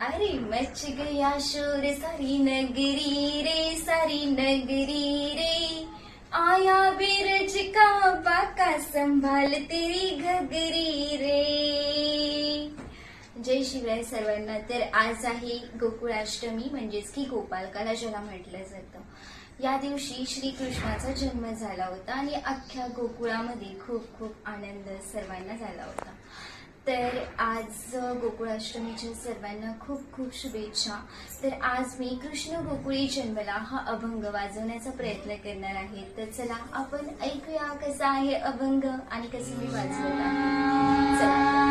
अरे मच गया शोर सारी नगरी रे, सारी नगरी रे, आया बिरज का बाका संभाल तेरी घगरी रे. जय शिवराय सर्वांना. तर आज आहे गोकुळाष्टमी, म्हणजेच की गोपालकाला ज्याला म्हटलं जातं. या दिवशी श्रीकृष्णाचा जन्म झाला होता आणि अख्ख्या गोकुळामध्ये खूप खूप आनंद सर्वांना झाला होता. तर आज गोकुळाष्टमीच्या सर्वांना खूप खूप शुभेच्छा. तर आज मी कृष्ण गोकुळी जन्मला हा अभंग वाजवण्याचा प्रयत्न करणार आहे. तर चला आपण ऐकूया कसा आहे अभंग आणि कसं मी वाजवत आहे. चला.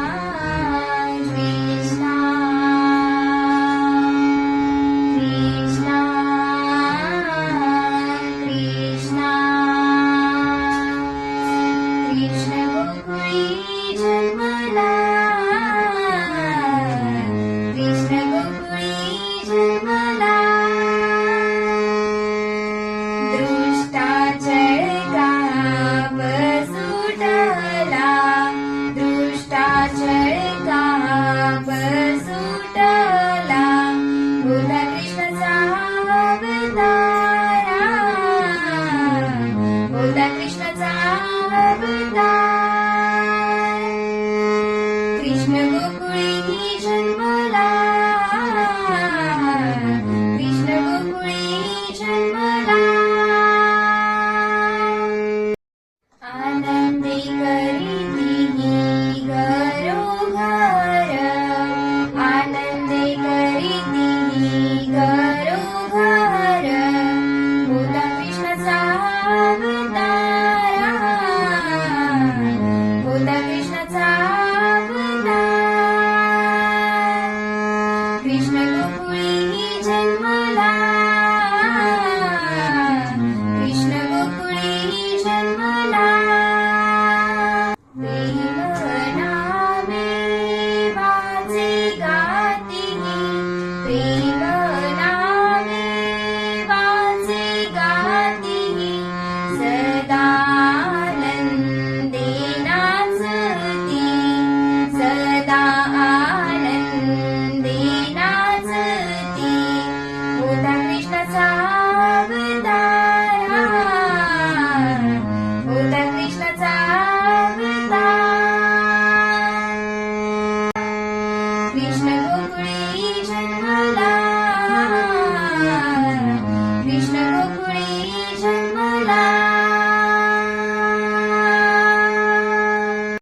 कृष्ण गोकुळी जन्मला, कृष्ण गोकुळी जन्मला. आनंदे करीती घरोघर, आनंदे करीती घरोघर, होता कृष्णाचा अवतार, होता कृष्णाचा कृष्ण गोकुळी जन्मला.